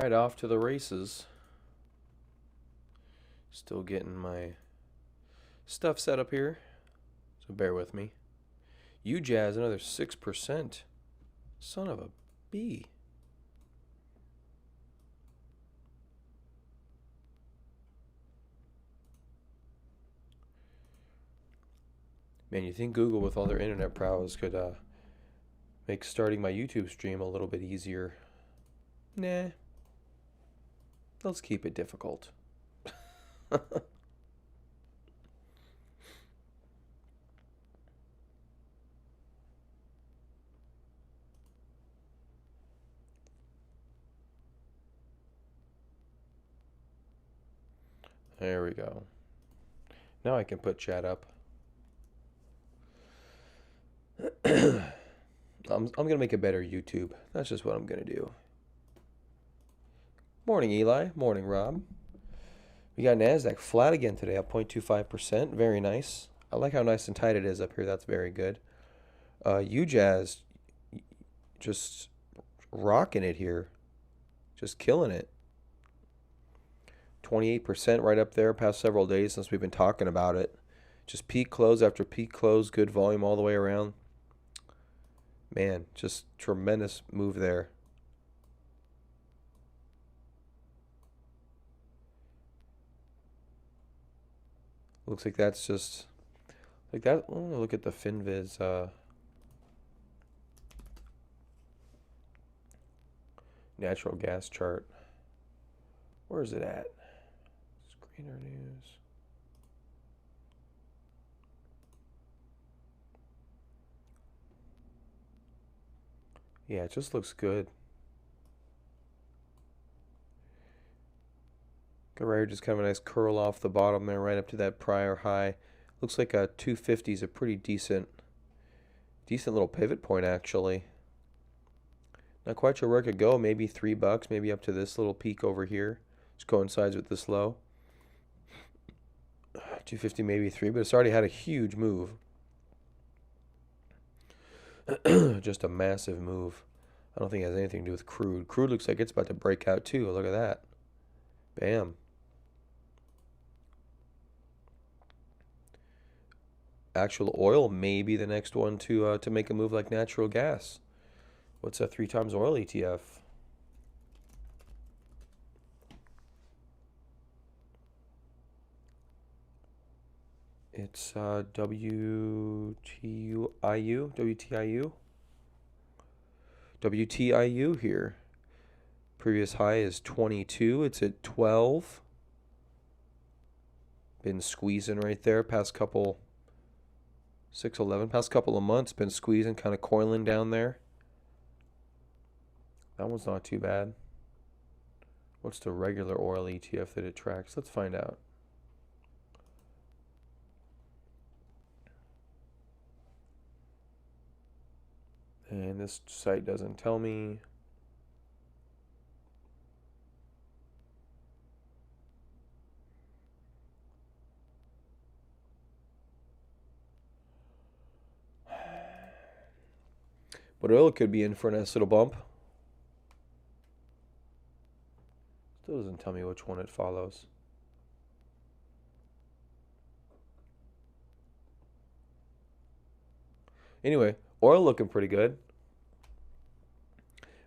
Alright, off to the races. Still getting my stuff set up here, so bear with me. UJazz, another 6%. Son of a bee. Man, you think Google, with all their internet prowess, could make starting my YouTube stream a little bit easier? Nah. Let's keep it difficult. There we go. Now I can put chat up. I'm gonna make a better YouTube. That's just what I'm gonna do. Morning, Eli. Morning, Rob. We got Nasdaq flat again today, up 0.25%. Very nice. I like how nice and tight it is up here. That's very good. UJazz just rocking it here, just killing it. 28% right up there. Past several days since we've been talking about it. Just peak close after peak close. Good volume all the way around. Man, just tremendous move there. Looks like that's just like that. I'm gonna look at the FinViz natural gas chart. Where is it at? Screener news. Yeah, it just looks good. Got right here, just kind of a nice curl off the bottom there, right up to that prior high. Looks like a 250 is a pretty decent little pivot point, actually. Not quite sure where it could go. Maybe $3, maybe up to this little peak over here. Just coincides with this low. 250, maybe 3, but it's already had a huge move. Just a massive move. I don't think it has anything to do with crude. Crude looks like it's about to break out too. Look at that. Bam. Actual oil may be the next one to make a move like natural gas. What's a 3 times oil ETF? It's WTIU here. Previous high is 22. It's at 12. Been squeezing right there past couple 611 past couple of months. Been squeezing, kind of coiling down there. That one's not too bad. What's the regular oil ETF that it tracks? Let's find out. And this site doesn't tell me. But oil could be in for a nice little bump. Still doesn't tell me which one it follows. Anyway, oil looking pretty good.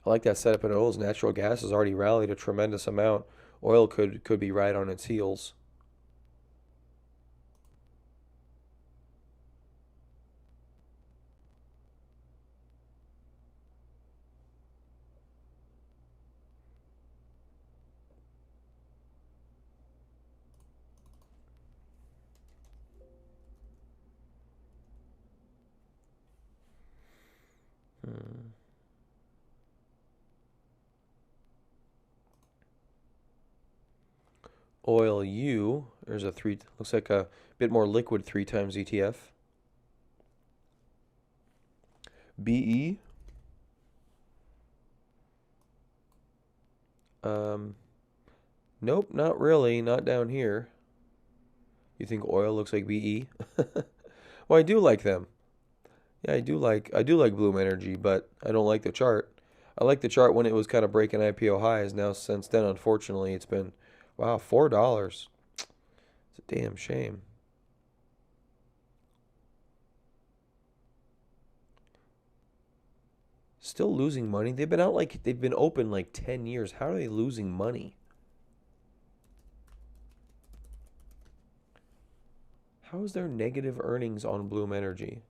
I like that setup in oils. Natural gas has already rallied a tremendous amount. Oil could be right on its heels. Oil U, there's a 3, looks like a bit more liquid 3 times ETF. BE, nope, not really, not down here. You think oil looks like BE? Well, I do like them. Yeah, I do like Bloom Energy, but I don't like the chart. I like the chart when it was kind of breaking IPO highs. Now since then, unfortunately, it's been, wow, $4. It's a damn shame. Still losing money. They've been open like 10 years. How are they losing money? How is there negative earnings on Bloom Energy?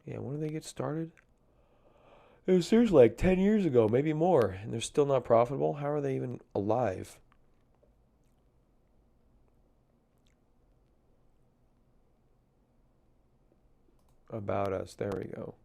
Yeah, when did they get started? It was seriously like 10 years ago, maybe more, and they're still not profitable. How are they even alive? About us. There we go.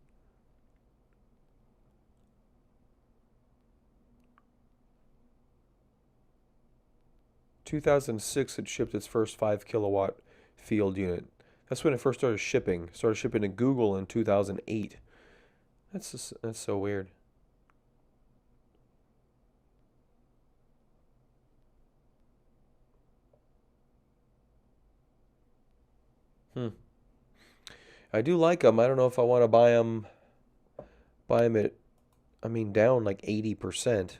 2006, it shipped its first 5 kilowatt field unit. That's when it first started shipping. Started shipping to Google in 2008. That's so weird. Hmm. I do like them. I don't know if I want to buy them. Buy them at, I mean, down like 80%.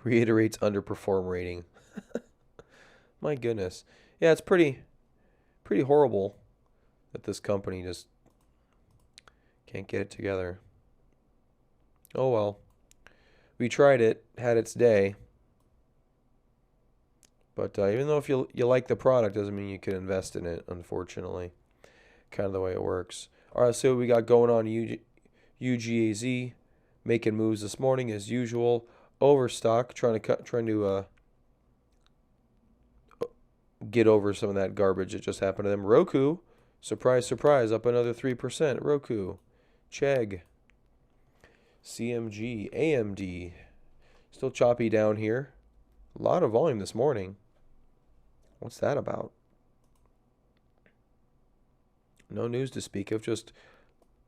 Reiterates underperform rating. My goodness. Yeah, it's pretty horrible that this company just can't get it together. Oh well. We tried it, had its day, but even though if you like the product, doesn't mean you can invest in it. Unfortunately, kind of the way it works. All right, so we got going on UGAZ, making moves this morning as usual. Overstock, trying to get over some of that garbage that just happened to them. Roku, surprise, surprise, up another 3%. Roku, Chegg, CMG, AMD, still choppy down here. A lot of volume this morning. What's that about? No news to speak of, just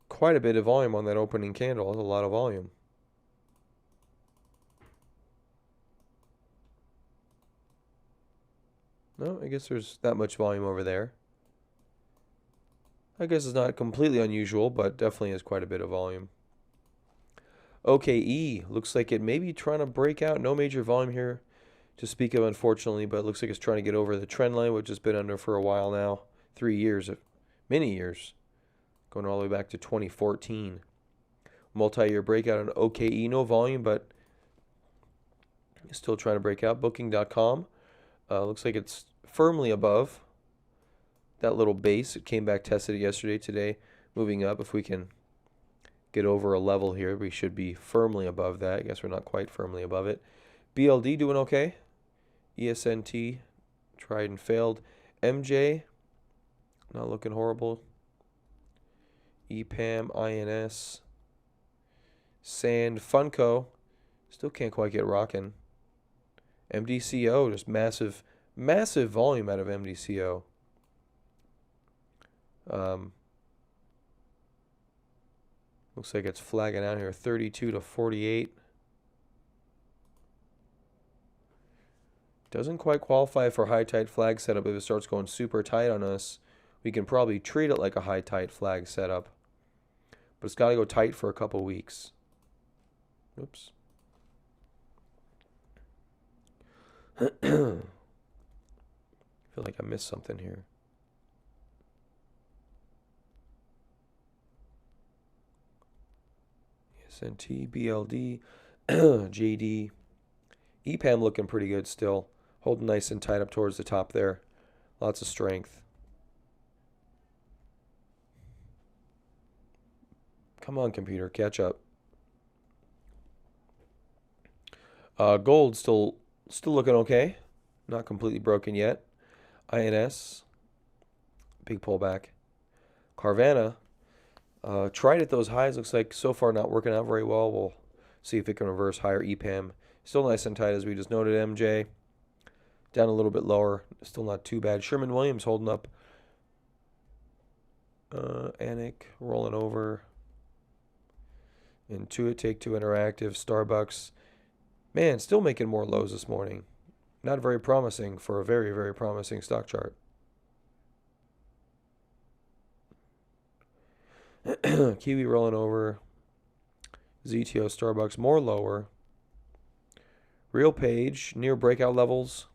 quite a bit of volume on that opening candle. That's a lot of volume. No, I guess there's that much volume over there. I guess it's not completely unusual, but definitely is quite a bit of volume. OKE looks like it may be trying to break out. No major volume here to speak of, unfortunately, but it looks like it's trying to get over the trend line, which has been under for a while now. 3 years, many years, going all the way back to 2014. Multi-year breakout on OKE, no volume, but still trying to break out. Booking.com looks like it's firmly above that little base. It came back, tested it yesterday, today, moving up. If we can get over a level here, we should be firmly above that. I guess we're not quite firmly above it. BLD doing okay. ESNT tried and failed. MJ not looking horrible. EPAM, INS, Sand, Funko still can't quite get rocking. MDCO, just massive volume out of MDCO. Looks like it's flagging out here, 32 to 48. Doesn't quite qualify for high tight flag setup. If it starts going super tight on us, we can probably treat it like a high tight flag setup. But it's got to go tight for a couple weeks. Oops. I feel like I missed something here. SNT, BLD, JD, EPAM looking pretty good still. Holding nice and tight up towards the top there. Lots of strength. Come on, computer, catch up. Gold still looking okay. Not completely broken yet. INS, big pullback. Carvana, tried at those highs. Looks like so far not working out very well. We'll see if it can reverse higher. EPAM still nice and tight as we just noted. MJ down a little bit lower. Still not too bad. Sherwin-Williams holding up. Anik rolling over. Intuit, Take-Two Interactive, Starbucks, Man, still making more lows this morning. Not very promising for a very, very promising stock chart. Kiwi rolling over. ZTO, Starbucks, more lower. Real Page, near breakout levels.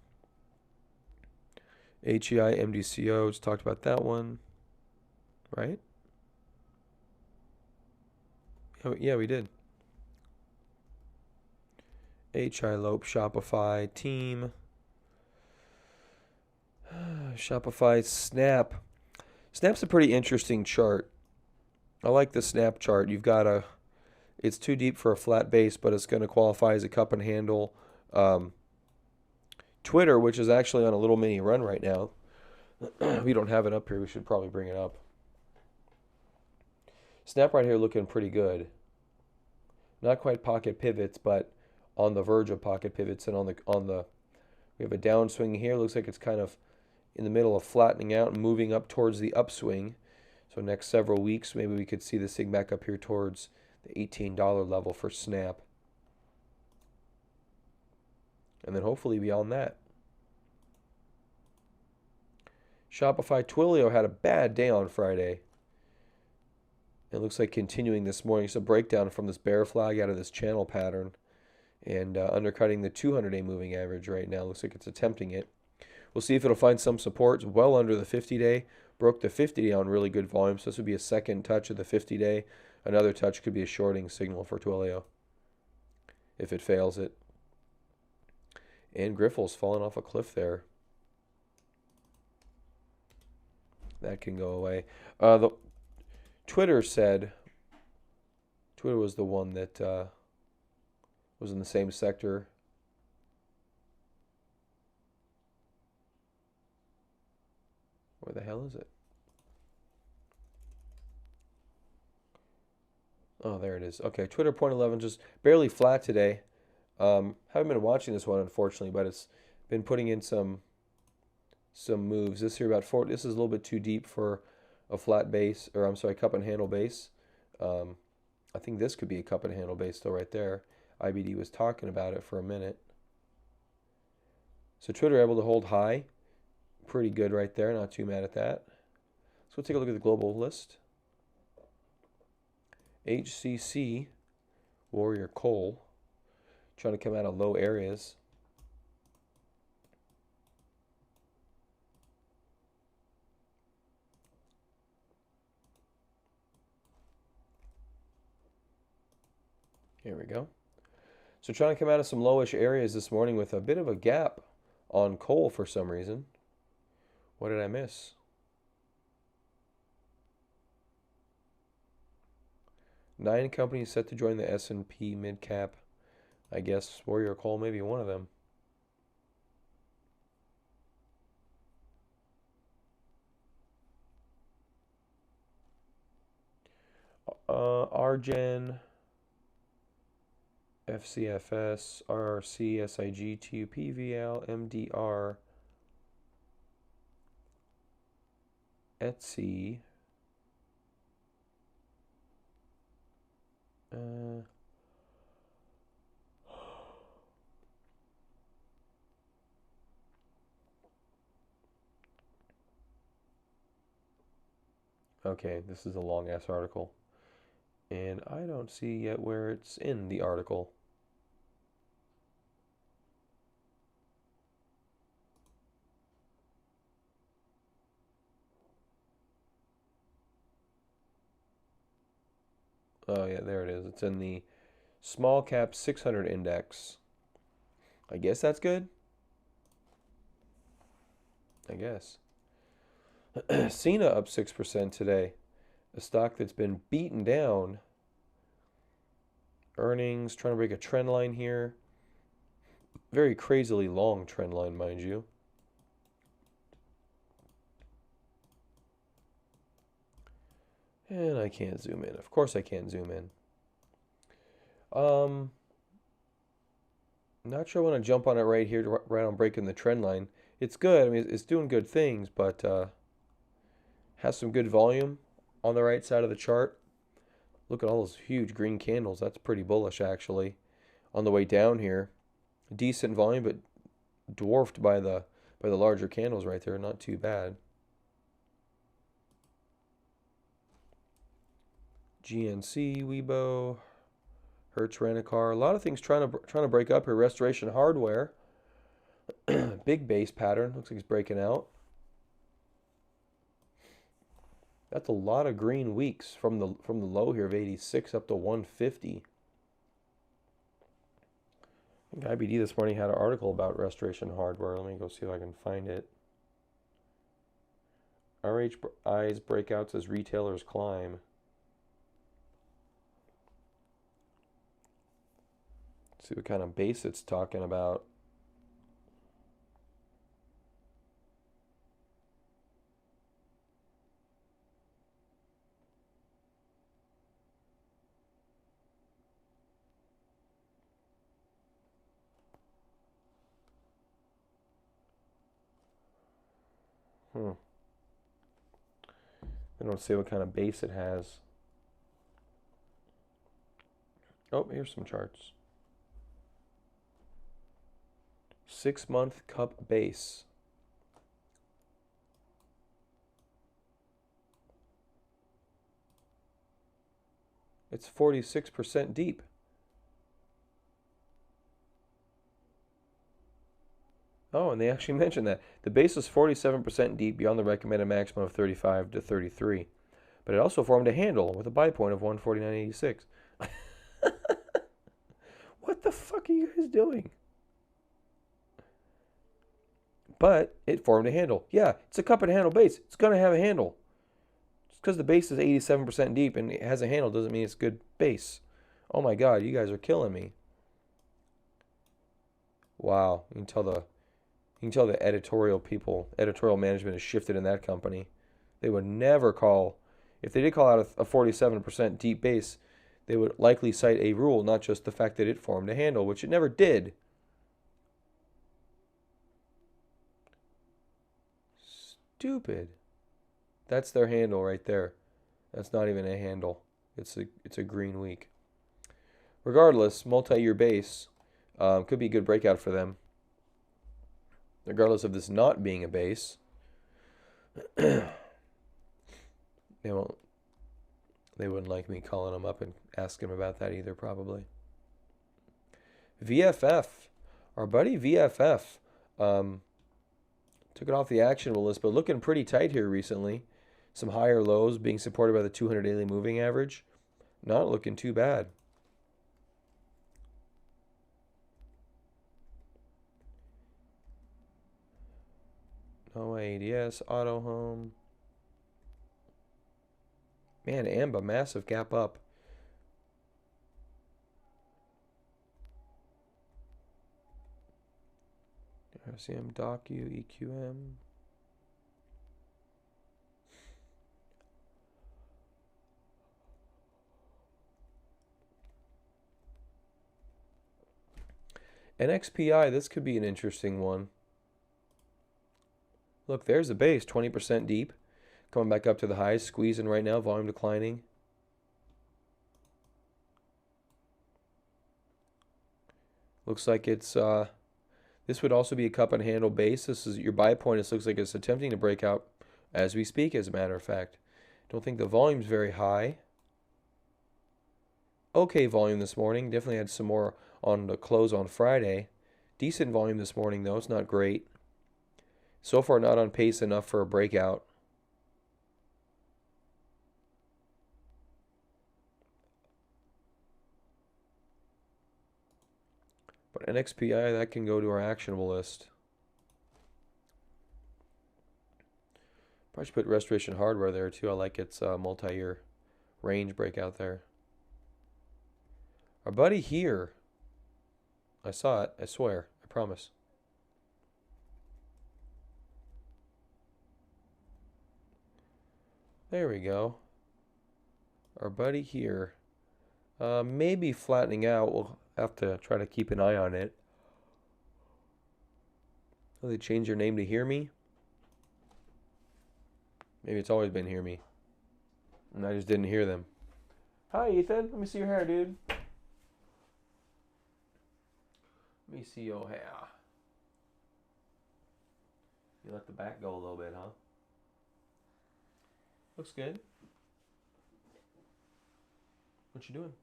HEI, MDCO, just talked about that one. Right? Oh, yeah, we did. HI Lope, Shopify, Team. Shopify, Snap. Snap's a pretty interesting chart. I like the Snap chart. You've got it's too deep for a flat base, but it's going to qualify as a cup and handle. Twitter, which is actually on a little mini run right now. We don't have it up here. We should probably bring it up. Snap right here looking pretty good. Not quite pocket pivots, but on the verge of pocket pivots, and we have a downswing here. Looks like it's kind of in the middle of flattening out and moving up towards the upswing. So next several weeks, maybe we could see this thing back up here towards the $18 level for Snap. And then hopefully beyond that. Shopify, Twilio had a bad day on Friday. It looks like continuing this morning. It's a breakdown from this bear flag out of this channel pattern and undercutting the 200-day moving average right now. Looks like it's attempting it. We'll see if it'll find some support. It's well under the 50-day. Broke the 50-day on really good volume, so this would be a second touch of the 50-day. Another touch could be a shorting signal for Twilio if it fails it. And Grifols falling off a cliff there. That can go away. Twitter was the one that was in the same sector. Where the hell is it? Oh, there it is. Okay, Twitter 0.11 just barely flat today. Haven't been watching this one, unfortunately, but it's been putting in some moves. This here this is a little bit too deep for a flat base, or I'm sorry, cup and handle base. I think this could be a cup and handle base still right there. IBD was talking about it for a minute. So Twitter able to hold high. Pretty good right there. Not too mad at that. So we'll take a look at the global list. HCC, Warrior Coal, trying to come out of low areas. Here we go. So trying to come out of some lowish areas this morning with a bit of a gap on coal for some reason. What did I miss? Nine companies set to join the S&P mid-cap. I guess Warrior Coal may be one of them. Argen, FCFS, RRC, SIG, TUP, VL, MDR, Etsy, okay, this is a long ass article. And I don't see yet where it's in the article. Oh yeah, there it is. It's in the small cap 600 index. I guess that's good. I guess. Cena up 6% today. A stock that's been beaten down. Earnings, trying to break a trend line here. Very crazily long trend line, mind you. And I can't zoom in. Of course I can't zoom in. Not sure I want to jump on it right here, right on breaking the trend line. It's good. I mean, it's doing good things, but has some good volume on the right side of the chart. Look at all those huge green candles. That's pretty bullish, actually. On the way down here, Decent volume, but dwarfed by the larger candles right there. Not too bad. GNC, Weibo, Hertz Rent-A-Car. A lot of things trying to break up here. Restoration Hardware. Big base pattern. Looks like it's breaking out. That's a lot of green weeks from the low here of 86 up to 150. I think IBD this morning had an article about Restoration Hardware. Let me go see if I can find it. RHI's breakouts as retailers climb. See what kind of base it's talking about. They don't say what kind of base it has. Oh, here's some charts. 6-month cup base. It's 46% deep. Oh, and they actually mentioned that. The base is 47% deep beyond the recommended maximum of 35 to 33. But it also formed a handle with a buy point of 149.86. What the fuck are you guys doing? But it formed a handle. Yeah, it's a cup and handle base. It's going to have a handle. Just because the base is 87% deep and it has a handle doesn't mean it's good base. Oh my God, you guys are killing me. Wow, you can tell the editorial management has shifted in that company. They would never call, if they did call out a 47% deep base, they would likely cite a rule, not just the fact that it formed a handle, which it never did. Stupid. That's their handle right there. That's not even a handle. It's a green week. Regardless, multi-year base could be a good breakout for them. Regardless of this not being a base, they wouldn't like me calling them up and asking them about that either, probably. VFF, our buddy VFF, took it off the actionable list, but looking pretty tight here recently. Some higher lows being supported by the 200 daily moving average. Not looking too bad. No ADS, Auto Home. Man, AMBA, massive gap up. RCM, DocU, EQM. NXPI, this could be an interesting one. Look, there's the base, 20% deep. Coming back up to the highs, squeezing right now, volume declining. Looks like it's, this would also be a cup and handle base. This is your buy point. This looks like it's attempting to break out as we speak, as a matter of fact. Don't think the volume's very high. Okay volume this morning. Definitely had some more on the close on Friday. Decent volume this morning, though. It's not great. So far, not on pace enough for a breakout. But NXPI, that can go to our actionable list. Probably should put Restoration Hardware there, too. I like its multi-year range breakout there. Our buddy here. I saw it. I swear. I promise. There we go. Our buddy here. Maybe flattening out. We'll have to try to keep an eye on it. Oh, they changed their name to Hear Me? Maybe it's always been Hear Me. And I just didn't hear them. Hi, Ethan. Let me see your hair, dude. Let me see your hair. You let the back go a little bit, huh? Looks good. What you doing?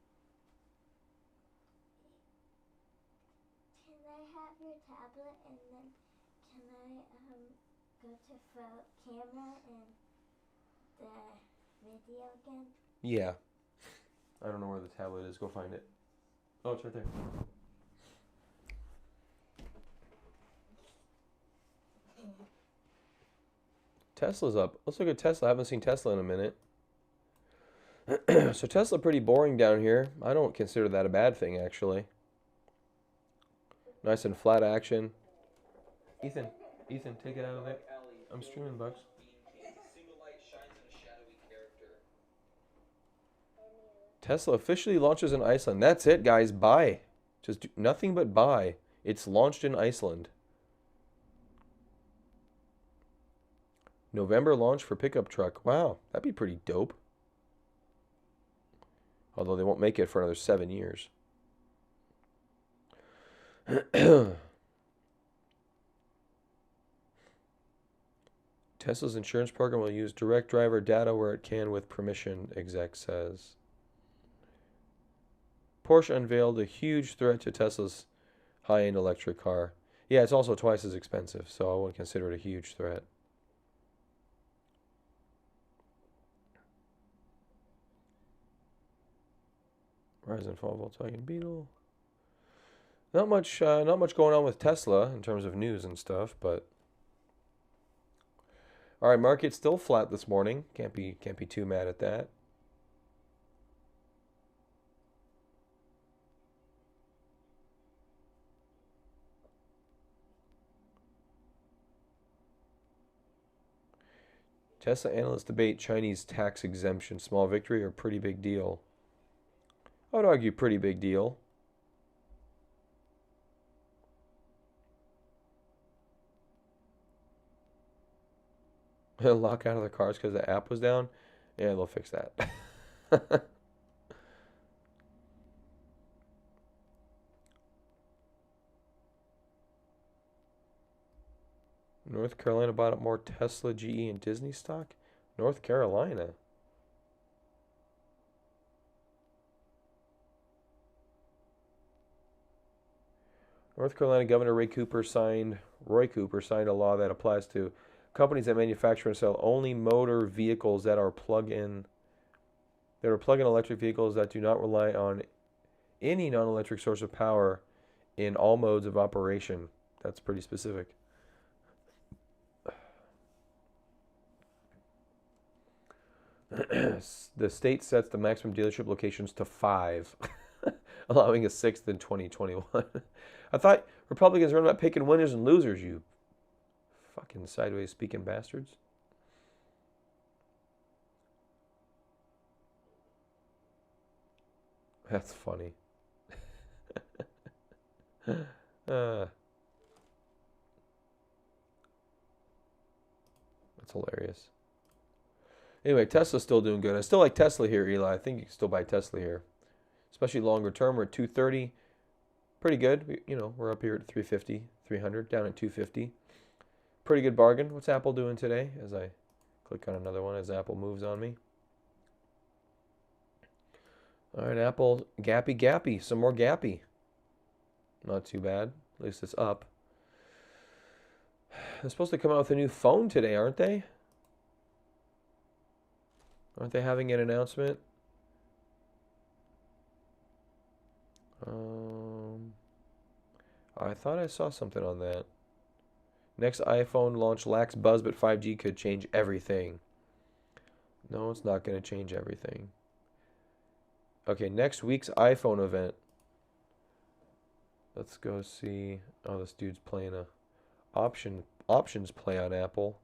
Can I have your tablet and then can I go to camera and the video again? Yeah. I don't know where the tablet is. Go find it. Oh, it's right there. Tesla's up. Let's look at Tesla. I haven't seen Tesla in a minute. So Tesla pretty boring down here. I don't consider that a bad thing, actually. Nice and flat action. Ethan, take it out of there. I'm streaming, Bucks. Tesla officially launches in Iceland. That's it, guys. Buy. Just do nothing but buy. It's launched in Iceland. November launch for pickup truck. Wow, that'd be pretty dope. Although they won't make it for another 7 years. Tesla's insurance program will use direct driver data where it can with permission, exec says. Porsche unveiled a huge threat to Tesla's high-end electric car. Yeah, it's also twice as expensive, so I wouldn't consider it a huge threat. Rise and fall Volkswagen Beetle. Not much going on with Tesla in terms of news and stuff, but all right, market's still flat this morning. Can't be too mad at that. Tesla analysts debate Chinese tax exemption. Small victory or pretty big deal? I would argue pretty big deal. Lock out of the cars because the app was down? Yeah, they'll fix that. North Carolina bought up more Tesla, GE, and Disney stock? North Carolina? North Carolina Governor Roy Cooper signed a law that applies to companies that manufacture and sell only motor vehicles that are plug-in electric vehicles that do not rely on any non-electric source of power in all modes of operation. That's pretty specific. The state sets the maximum dealership locations to 5, allowing a 6th in 2021. I thought Republicans were about picking winners and losers, you fucking sideways speaking bastards. That's funny. That's hilarious. Anyway, Tesla's still doing good. I still like Tesla here, Eli. I think you can still buy Tesla here, especially longer term. We're at 230, pretty good. We're up here at 350, 300, down at 250. Pretty good bargain. What's Apple doing today? As I click on another one, as Apple moves on me. All right, Apple, gappy, some more gappy. Not too bad. At least it's up. They're supposed to come out with a new phone today, aren't they? Aren't they having an announcement? I thought I saw something on that. Next iPhone launch lacks buzz, but 5G could change everything. No, it's not going to change everything. Okay, next week's iPhone event. Let's go see. Oh, this dude's playing a options play on Apple.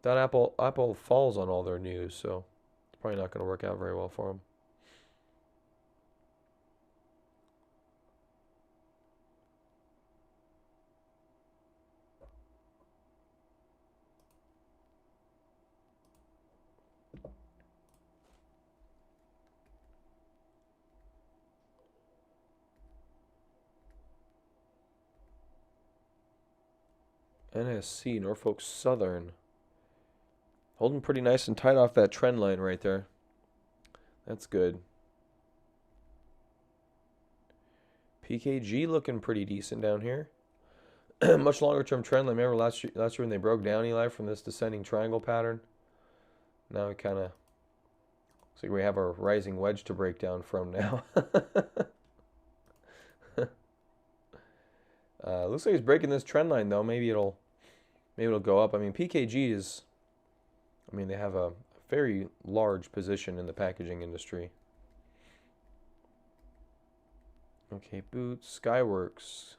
That Apple falls on all their news, so it's probably not going to work out very well for them. NSC, Norfolk Southern. Holding pretty nice and tight off that trend line right there. That's good. PKG looking pretty decent down here. Much longer term trend line. Remember last year when they broke down, Eli, from this descending triangle pattern? Now it kind of looks like we have a rising wedge to break down from now. Looks like it's breaking this trend line though. Maybe it'll go up. I mean, PKG is, I mean, they have a very large position in the packaging industry. Okay, Boots, Skyworks.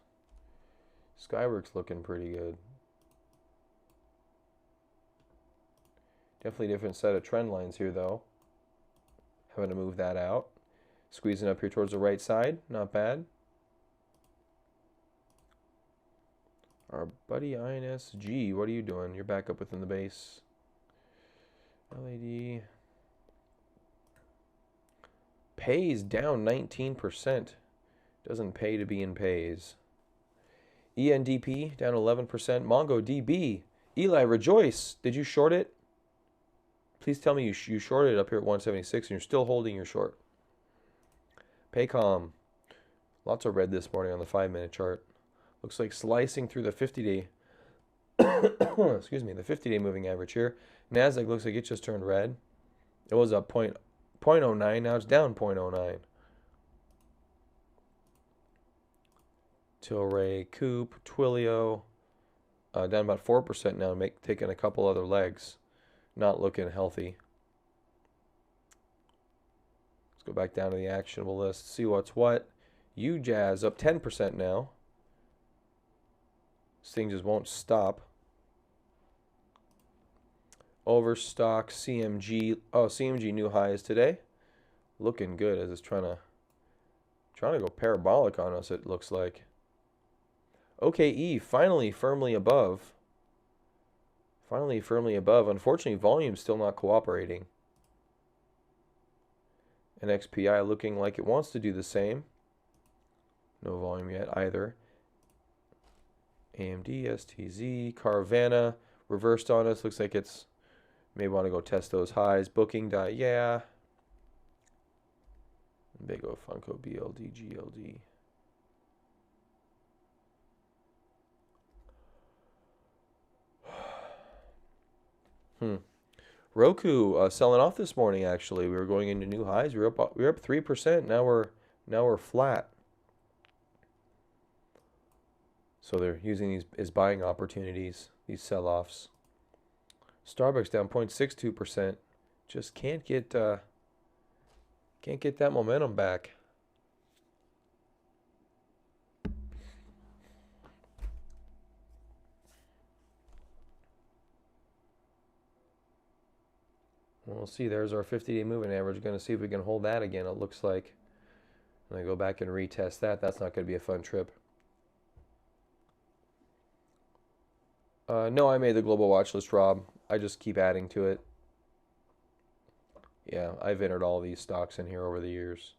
Skyworks looking pretty good. Definitely a different set of trend lines here though. Having to move that out. Squeezing up here towards the right side. Not bad. Our buddy INSG, what are you doing? You're back up within the base. LED. Pays down 19%. Doesn't pay to be in pays. ENDP down 11%. MongoDB. Eli, rejoice. Did you short it? Please tell me you shorted it up here at 176 and you're still holding your short. Paycom. Lots of red this morning on the 5-minute chart. Looks like slicing through the 50-day. Excuse me, the 50-day moving average here. Nasdaq looks like it just turned red. It was up 0.09. Now it's down 0.09. Tilray, Coop, Twilio, down about 4% now, taking a couple other legs. Not looking healthy. Let's go back down to the actionable list, see what's what. UJazz up 10% now. This thing just won't stop. Overstock, CMG. Oh, CMG new highs today. Looking good as it's trying to go parabolic on us, it looks like. OKE finally firmly above. Finally firmly above. Unfortunately, volume's still not cooperating. And XPI looking like it wants to do the same. No volume yet either. AMD, STZ, Carvana reversed on us. Looks like it's may want to go test those highs. Booking. Yeah. Big O, Funko, BLD, GLD. Roku selling off this morning. Actually, we were going into new highs. We were up 3%. Now we're flat. So they're using these as buying opportunities. These sell-offs. Starbucks down 0.62%. Just can't get that momentum back. We'll see. There's our 50-day moving average. Going to see if we can hold that again. It looks like. And I go back and retest that. That's not going to be a fun trip. No, I made the global watch list, Rob. I just keep adding to it. Yeah, I've entered all these stocks in here over the years.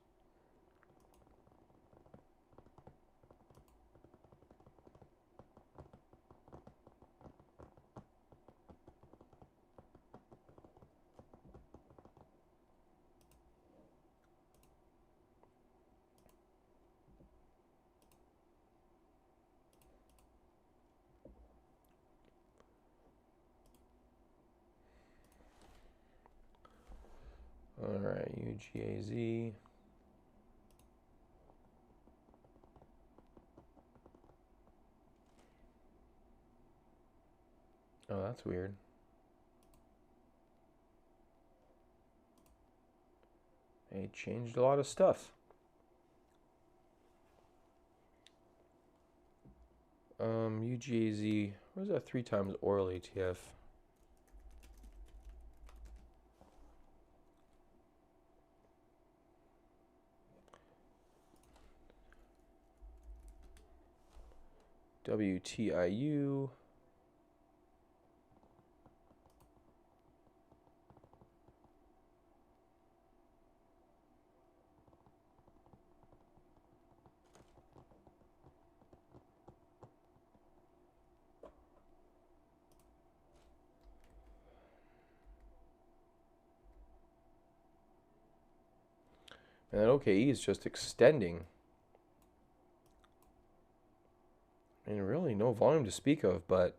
All right, UGAZ. Oh, that's weird. They changed a lot of stuff. UGAZ. Where's that 3 times oil ETF? WTIU. And that OKE is just extending. And really no volume to speak of, but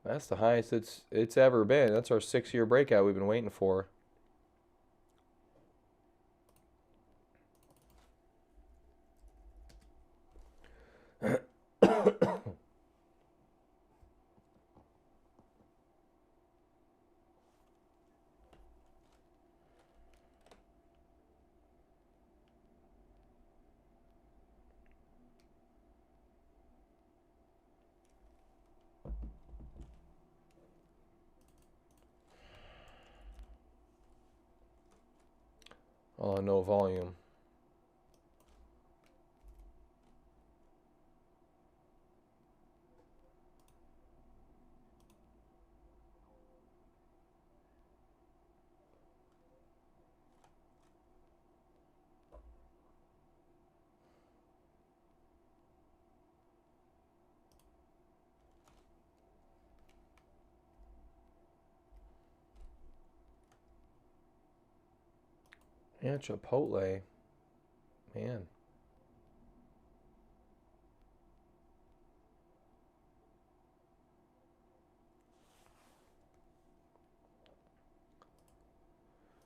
that's the highest it's ever been. That's our 6-year breakout we've been waiting for. Oh, no volume. Yeah, Chipotle. Man.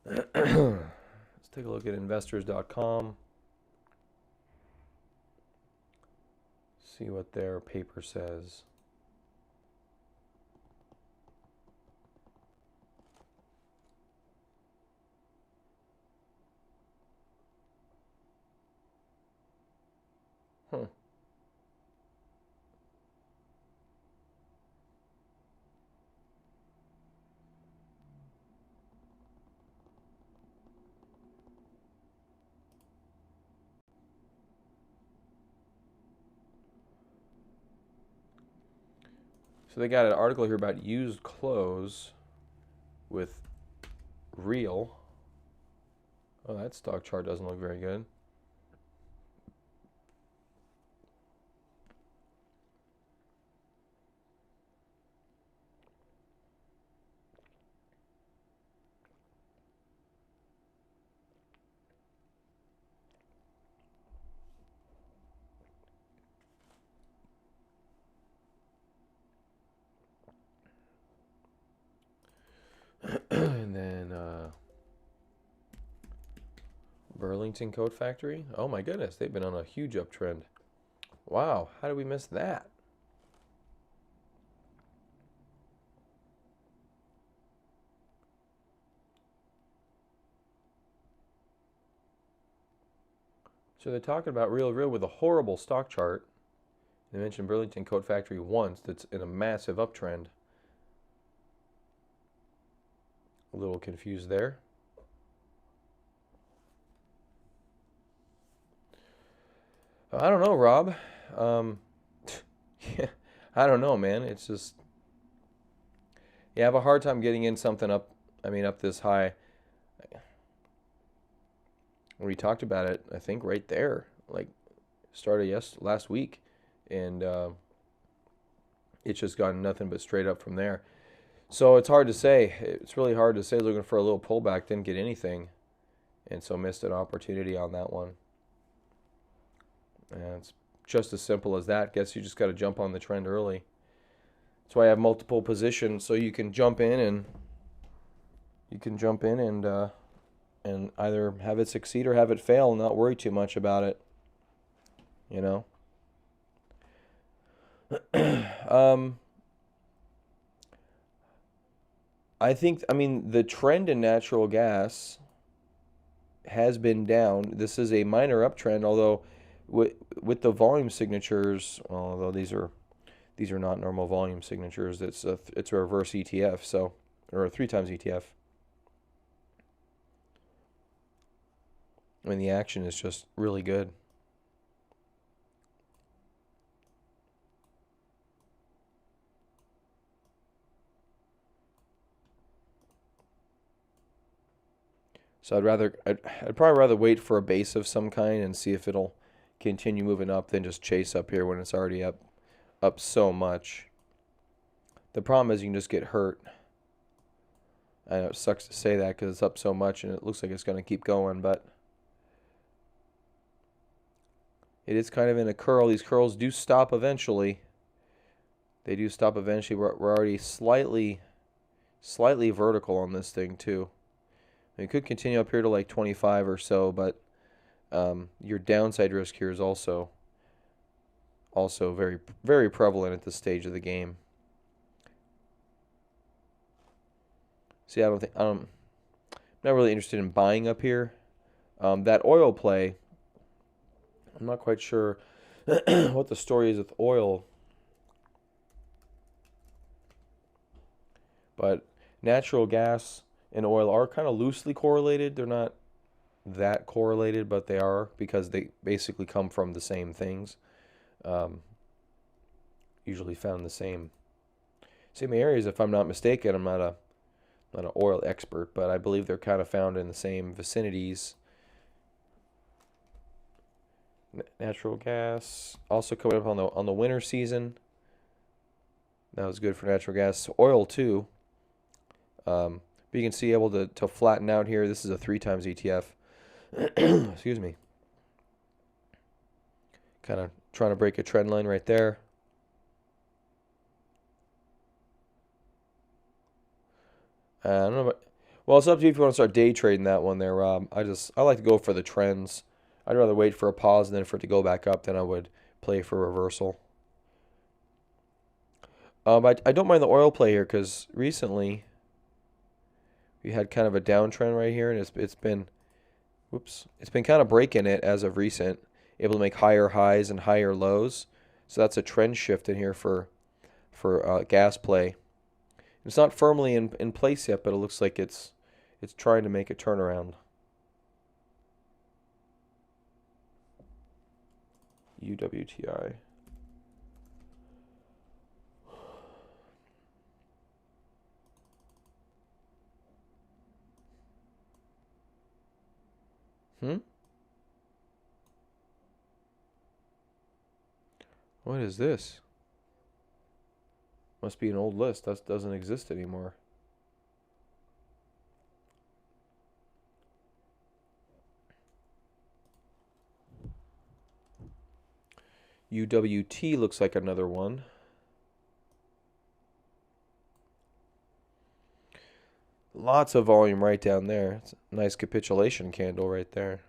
Let's take a look at investors.com. See what their paper says. Huh. So they got an article here about used clothes with real. Oh, that stock chart doesn't look very good. And then Burlington Coat Factory. Oh my goodness, they've been on a huge uptrend. Wow, how did we miss that? So they're talking about Real with a horrible stock chart. They mentioned Burlington Coat Factory once. That's in a massive uptrend. A little confused there. I don't know, Rob. Yeah, I don't know, man. It's just you have a hard time getting in something up. I mean, up this high. We talked about it, I think, right there. Like started last week, and it's just gotten nothing but straight up from there. So it's hard to say. It's really hard to say. Looking for a little pullback, didn't get anything, and so missed an opportunity on that one. And it's just as simple as that. Guess you just got to jump on the trend early. That's why I have multiple positions, so you can jump in and and either have it succeed or have it fail and not worry too much about it. You know. I think, I mean, the trend in natural gas has been down. This is a minor uptrend, although with the volume signatures, well, although these are not normal volume signatures. It's a reverse ETF, so or a 3 times ETF. I mean, the action is just really good. So I'd probably rather wait for a base of some kind and see if it'll continue moving up than just chase up here when it's already up so much. The problem is you can just get hurt. I know it sucks to say that because it's up so much and it looks like it's going to keep going, but it is kind of in a curl. These curls do stop eventually. They do stop eventually. We're already slightly vertical on this thing too. It could continue up here to like 25 or so, but your downside risk here is also very, very prevalent at this stage of the game. See, I'm not really interested in buying up here. That oil play, I'm not quite sure what the story is with oil, but natural gas and oil are kind of loosely correlated. They're not that correlated, but they are because they basically come from the same things. Usually found in the same areas, if I'm not mistaken. I'm not an oil expert, but I believe they're kind of found in the same vicinities. Natural gas also coming up on the winter season. That was good for natural gas. Oil too. But you can see able to flatten out here. This is a 3 times ETF. Excuse me. Kind of trying to break a trend line right there. I don't know, well, it's up to you if you want to start day trading that one there, Rob. I like to go for the trends. I'd rather wait for a pause and then for it to go back up than I would play for reversal. I don't mind the oil play here because recently we had kind of a downtrend right here, and it's been kind of breaking it as of recent, able to make higher highs and higher lows. So that's a trend shift in here for gas play. It's not firmly in place yet, but it looks like it's trying to make a turnaround. UWTI. What is this? Must be an old list. That doesn't exist anymore. UWT looks like another one. Lots of volume right down there. It's a nice capitulation candle right there.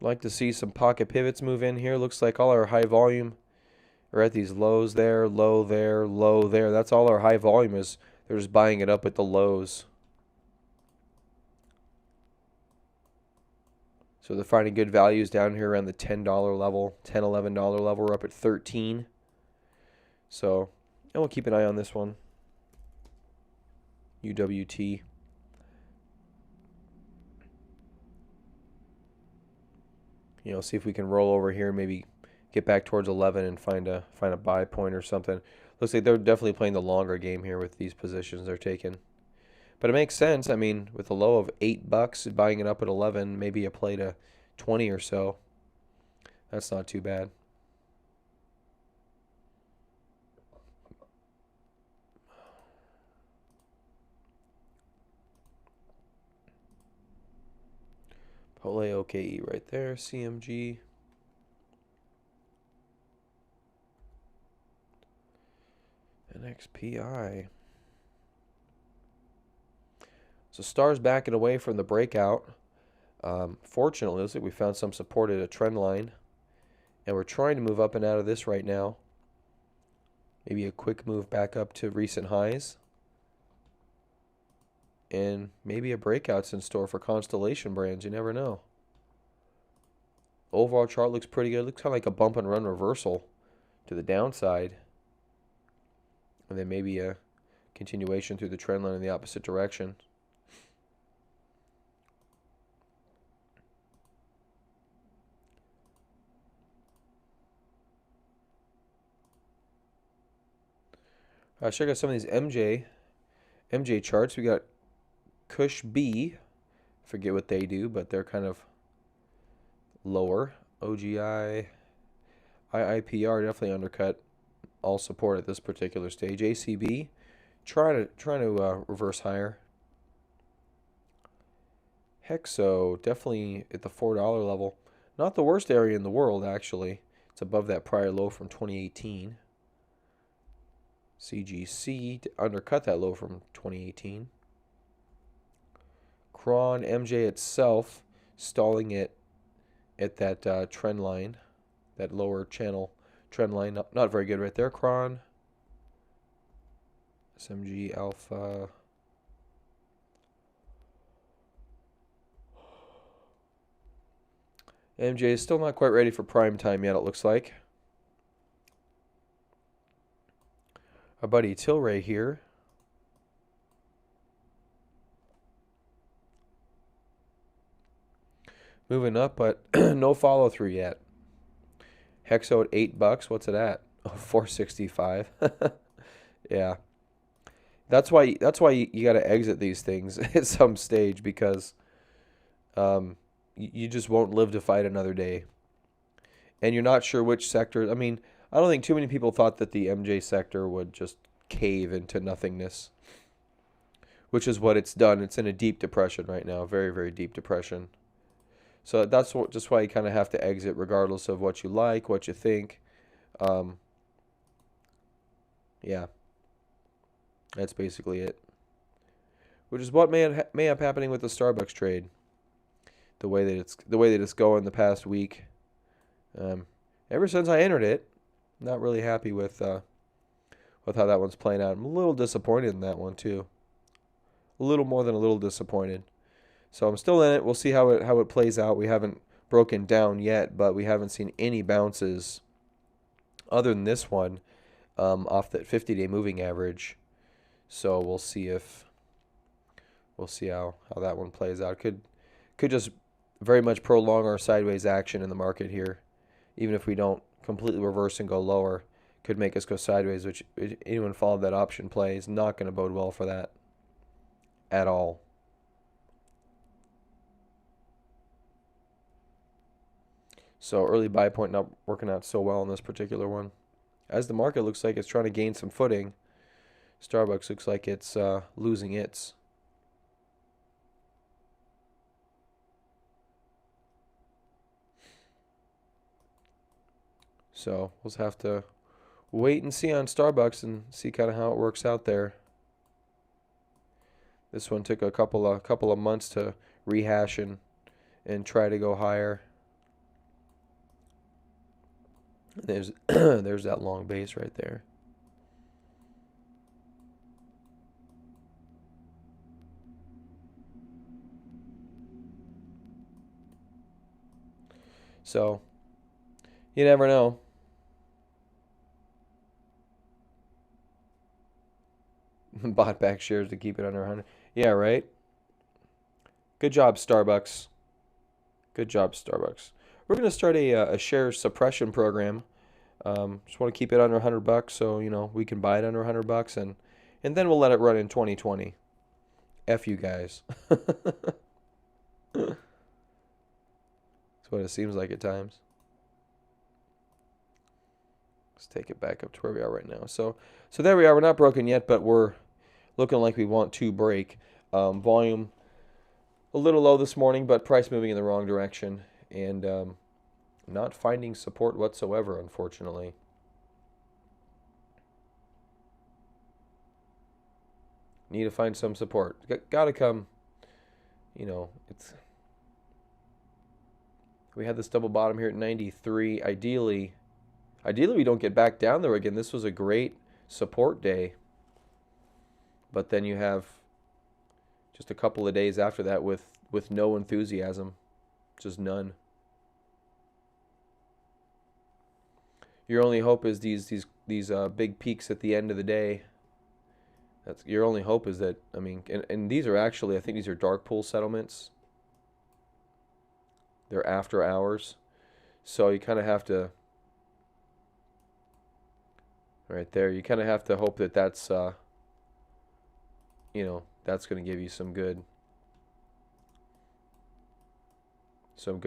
Like to see some pocket pivots move in here. Looks like all our high volume are at these lows there, low there, low there. That's all our high volume is. They're just buying it up at the lows. So they're finding good values down here around the $10 level, $10, $11 level. We're up at 13. So, and we'll keep an eye on this one. UWT. See if we can roll over here, maybe get back towards 11 and find a buy point or something. Looks like they're definitely playing the longer game here with these positions they're taking. But it makes sense. I mean, with a low of $8, buying it up at 11, maybe a play to 20 or so. That's not too bad. Pole OKE right there, CMG. NXPI. So stars backing away from the breakout. Fortunately, it looks like we found some support at a trend line. And we're trying to move up and out of this right now. Maybe a quick move back up to recent highs. And maybe a breakout's in store for Constellation Brands. You never know. Overall chart looks pretty good. Looks kind of like a bump and run reversal to the downside. And then maybe a continuation through the trend line in the opposite direction. Check out some of these MJ charts. We got Cush B. Forget what they do, but they're kind of lower. OGI. IIPR definitely undercut all support at this particular stage. ACB trying to reverse higher. Hexo definitely at the $4 level. Not the worst area in the world, actually. It's above that prior low from 2018. CGC undercut that low from 2018. Cron MJ itself stalling it at that trend line, that lower channel trend line. Not very good right there. Cron, SMG Alpha. MJ is still not quite ready for prime time yet, it looks like. Our buddy Tilray here. Moving up, but no follow through yet. Hexo at $8. What's it at? Oh, 465. Yeah. That's why you got to exit these things at some stage, because you just won't live to fight another day. And you're not sure which sector. I mean, I don't think too many people thought that the MJ sector would just cave into nothingness, which is what it's done. It's in a deep depression right now, very, very deep depression. So that's just why you kind of have to exit, regardless of what you like, what you think. Yeah, that's basically it. Which is what may have happening with the Starbucks trade. The way that it's going the past week. Ever since I entered it, not really happy with how that one's playing out. I'm a little disappointed in that one too. A little more than a little disappointed. So I'm still in it. We'll see how it plays out. We haven't broken down yet, but we haven't seen any bounces other than this one off that 50-day moving average. So we'll see how that one plays out. Could just very much prolong our sideways action in the market here, even if we don't completely reverse and go lower. Could make us go sideways, which anyone followed that option play is not going to bode well for that at all. So early buy point not working out so well on this particular one. As the market looks like it's trying to gain some footing, Starbucks looks like it's losing its. So we'll have to wait and see on Starbucks and see kind of how it works out there. This one took a couple of months to rehash and try to go higher. There's there's that long base right there. So you never know. Bought back shares to keep it under 100. Yeah, right. Good job, Starbucks. Good job, Starbucks. We're going to start a share suppression program. Just want to keep it under $100, so we can buy it under $100, and then we'll let it run in 2020. F you guys. That's what it seems like at times. Let's take it back up to where we are right now. So there we are. We're not broken yet, but we're looking like we want to break. Volume a little low this morning, but price moving in the wrong direction, and not finding support whatsoever, unfortunately. Need to find some support. Got to come. We had this double bottom here at 93. Ideally we don't get back down there again. This was a great support day. But then you have just a couple of days after that with no enthusiasm. Just none. Your only hope is these big peaks at the end of the day. That's your only hope is that, and these are actually, I think these are dark pool settlements. They're after hours. So you kind of have to, right there, you kind of have to hope that that's, that's going to give you some good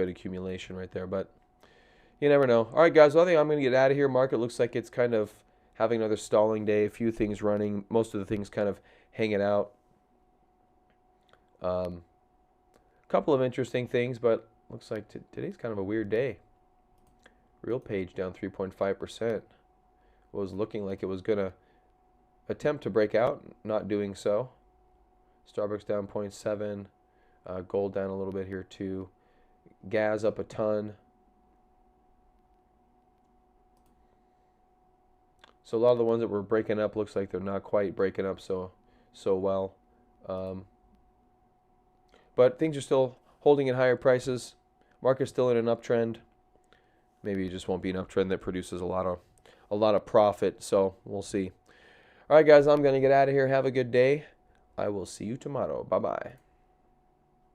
accumulation right there. But, You never know. All right, guys. Well, I think I'm going to get out of here. Market looks like it's kind of having another stalling day. A few things running. Most of the things kind of hanging out. Couple of interesting things, but looks like today's kind of a weird day. Real page down 3.5%. Was looking like it was going to attempt to break out, not doing so. Starbucks down 0.7. Gold down a little bit here too. Gas up a ton. So a lot of the ones that were breaking up looks like they're not quite breaking up so well. But things are still holding at higher prices. Market's still in an uptrend. Maybe it just won't be an uptrend that produces a lot of profit. So we'll see. All right, guys, I'm going to get out of here. Have a good day. I will see you tomorrow. Bye-bye.